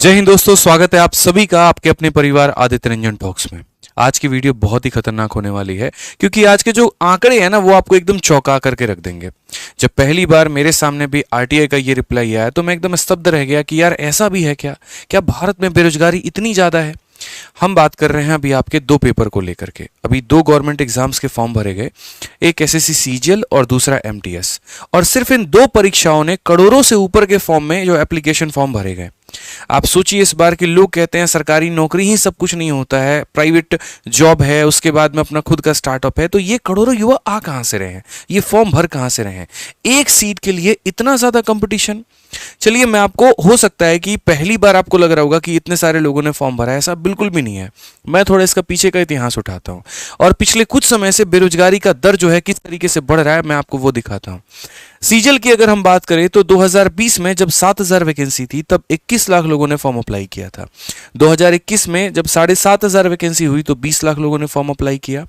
जय हिंद दोस्तों, स्वागत है आप सभी का आपके अपने परिवार आदित्य रंजन टॉक्स में। आज की वीडियो बहुत ही खतरनाक होने वाली है क्योंकि आज के जो आंकड़े हैं ना वो आपको एकदम चौंका करके रख देंगे। जब पहली बार मेरे सामने भी आरटीआई का ये रिप्लाई आया तो मैं एकदम स्तब्ध रह गया कि यार ऐसा भी है क्या? क्या भारत में बेरोजगारी इतनी ज्यादा है? हम बात कर रहे हैं अभी आपके दो पेपर को लेकर के। अभी दो गवर्नमेंट एग्जाम्स के फॉर्म भरे गए, एक एसएससी सीजीएल और दूसरा एमटीएस, और सिर्फ इन दो परीक्षाओं ने करोड़ों से ऊपर के फॉर्म में जो एप्लीकेशन फॉर्म भरे गए। आप सोचिए, इस बार के लोग कहते हैं सरकारी नौकरी ही सब कुछ नहीं होता है, प्राइवेट जॉब है, उसके बाद में अपना खुद का स्टार्टअप है। तो ये करोड़ों युवा आ कहां से रहे हैं? ये फॉर्म भर कहां से रहे हैं? एक सीट के लिए इतना ज्यादा कंपटीशन। चलिए, मैं आपको, हो सकता है कि पहली बार आपको लग रहा होगा कि इतने सारे लोगों ने फॉर्म भरा है, ऐसा बिल्कुल भी नहीं है। मैं थोड़ा इसका पीछे का इतिहास उठाता हूं और पिछले कुछ समय से बेरोजगारी का दर जो है किस तरीके से बढ़ रहा है मैं आपको वो दिखाता हूं। सीजल की अगर हम बात करें तो 2020 में जब 7,000 वैकेंसी थी तब 21 लाख लोगों ने फॉर्म अप्लाई किया था। 2021 में जब 7,500 वैकेंसी हुई तो 20 लाख लोगों ने फॉर्म अप्लाई किया।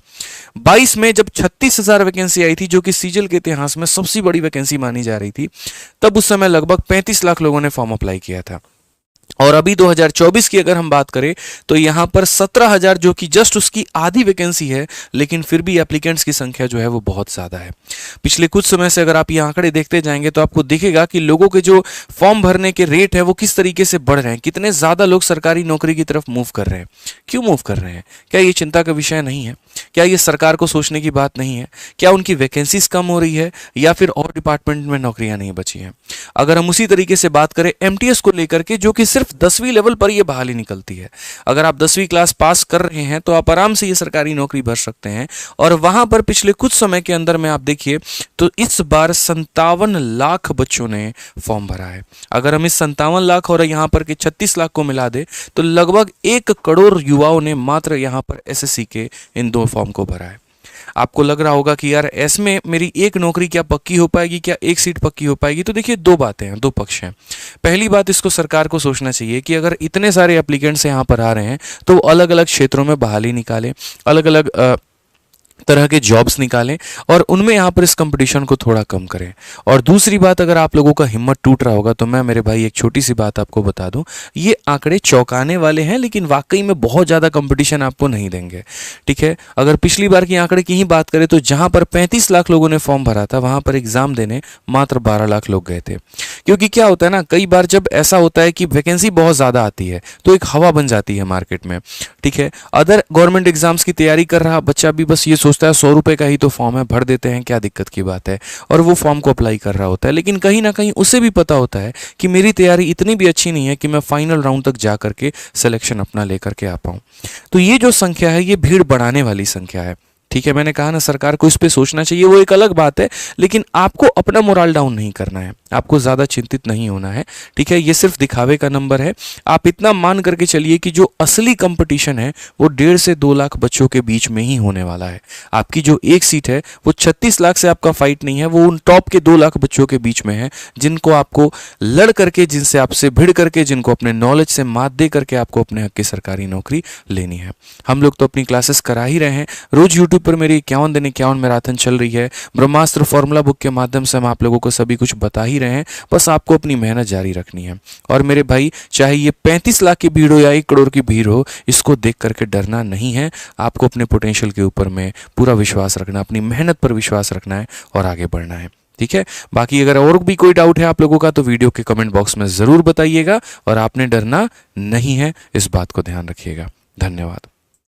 22 में जब 36,000 वैकेंसी आई थी, जो कि सीजल के इतिहास में सबसे बड़ी वैकेंसी मानी जा रही थी, तब उस समय लगभग 35 लाख लोगों ने फॉर्म अप्लाई किया था। और अभी 2024 की अगर हम बात करें तो यहां पर 17,000, जो कि जस्ट उसकी आधी वैकेंसी है, लेकिन फिर भी एप्लीकेंट्स की संख्या जो है वो बहुत ज्यादा है। पिछले कुछ समय से अगर आप ये आंकड़े देखते जाएंगे तो आपको दिखेगा कि लोगों के जो फॉर्म भरने के रेट है वो किस तरीके से बढ़ रहे हैं, कितने ज्यादा लोग सरकारी नौकरी की तरफ मूव कर रहे हैं। क्यों मूव कर रहे हैं? क्या ये चिंता का विषय नहीं है? क्या ये सरकार को सोचने की बात नहीं है? क्या उनकी वैकेंसीज कम हो रही है या फिर और डिपार्टमेंट में नौकरियां नहीं बची हैं? अगर हम उसी तरीके से बात करें एमटीएस को लेकर के, जो कि सिर्फ 10वीं लेवल पर ये बहाली निकलती है। अगर आप 10वीं क्लास पास कर रहे हैं तो आप आराम से ये सरकारी नौकरी भर सकते हैं। और वहां पर पिछले कुछ समय के अंदर में आप देखिए तो इस बार 57 लाख बच्चों ने फॉर्म भरा है। अगर हम इस 57 लाख और यहां पर के 36 लाख को मिला दे तो लगभग 1 करोड़ युवाओं ने मात्र यहां पर एसएससी के इन दो फॉर्म को भरा है। आपको लग रहा होगा कि यार इसमें मेरी एक नौकरी क्या पक्की हो पाएगी, क्या एक सीट पक्की हो पाएगी? तो देखिए, दो बातें हैं, दो पक्ष हैं। पहली बात, इसको सरकार को सोचना चाहिए कि अगर इतने सारे एप्लीकेंट्स यहाँ पर आ रहे हैं तो अलग अलग क्षेत्रों में बहाली निकालें, अलग अलग तरह के जॉब्स निकालें और उनमें यहाँ पर इस कंपटीशन को थोड़ा कम करें। और दूसरी बात, अगर आप लोगों का हिम्मत टूट रहा होगा तो मैं, मेरे भाई, एक छोटी सी बात आपको बता दूं, ये आंकड़े चौंकाने वाले हैं लेकिन वाकई में बहुत ज़्यादा कंपटीशन आपको नहीं देंगे। ठीक है, अगर पिछली बार के आंकड़े की ही बात करें तो जहाँ पर 35 लाख लोगों ने फॉर्म भरा था वहाँ पर एग्जाम देने मात्र 12 लाख लोग गए थे। क्योंकि क्या होता है ना, कई बार जब ऐसा होता है कि वैकेंसी बहुत ज़्यादा आती है तो एक हवा बन जाती है मार्केट में। ठीक है, अदर गवर्नमेंट एग्जाम्स की तैयारी कर रहा बच्चा भी बस ये सोचता है 100 रुपए का ही तो फॉर्म है, भर देते हैं, क्या दिक्कत की बात है, और वो फॉर्म को अप्लाई कर रहा होता है। लेकिन कहीं ना कहीं उसे भी पता होता है कि मेरी तैयारी इतनी भी अच्छी नहीं है कि मैं फाइनल राउंड तक जा करके सिलेक्शन अपना लेकर के आ पाऊं। तो ये जो संख्या है ये भीड़ बढ़ाने वाली संख्या है। ठीक है, मैंने कहा ना, सरकार को इस पे सोचना चाहिए, वो एक अलग बात है, लेकिन आपको अपना मोरल डाउन नहीं करना है, आपको ज्यादा चिंतित नहीं होना है। ठीक है, ये सिर्फ दिखावे का नंबर है। आप इतना मान करके चलिए कि जो असली कंपटीशन है वो 1.5 से 2 लाख बच्चों के बीच में ही होने वाला है। आपकी जो एक सीट है वो 36 लाख से आपका फाइट नहीं है, वो उन टॉप के 2 लाख बच्चों के बीच में है, जिनको आपको लड़ करके, जिनसे आपसे भिड़ करके, जिनको अपने नॉलेज से मात दे करके आपको अपने हक की सरकारी नौकरी लेनी है। हम लोग तो अपनी क्लासेस करा ही रहे हैं। रोज यूट्यूब पर मेरी 51 दिन 51 मैराथन चल रही है। ब्रह्मास्त्र फॉर्मूला बुक के माध्यम से हम आप लोगों को सभी कुछ बता ही रहे हैं, बस आपको अपनी मेहनत जारी रखनी है। और मेरे भाई, चाहे ये 35 लाख की भीड़ हो या 1 करोड़ की भीड़ हो, इसको देख करके डरना नहीं है। आपको अपने पोटेंशियल के ऊपर में पूरा विश्वास रखना, अपनी मेहनत पर विश्वास रखना है और आगे बढ़ना है। ठीक है, बाकी अगर और भी कोई डाउट है आप लोगों का तो वीडियो के कमेंट बॉक्स में जरूर बताइएगा, और आपने डरना नहीं है, इस बात को ध्यान रखिएगा। धन्यवाद।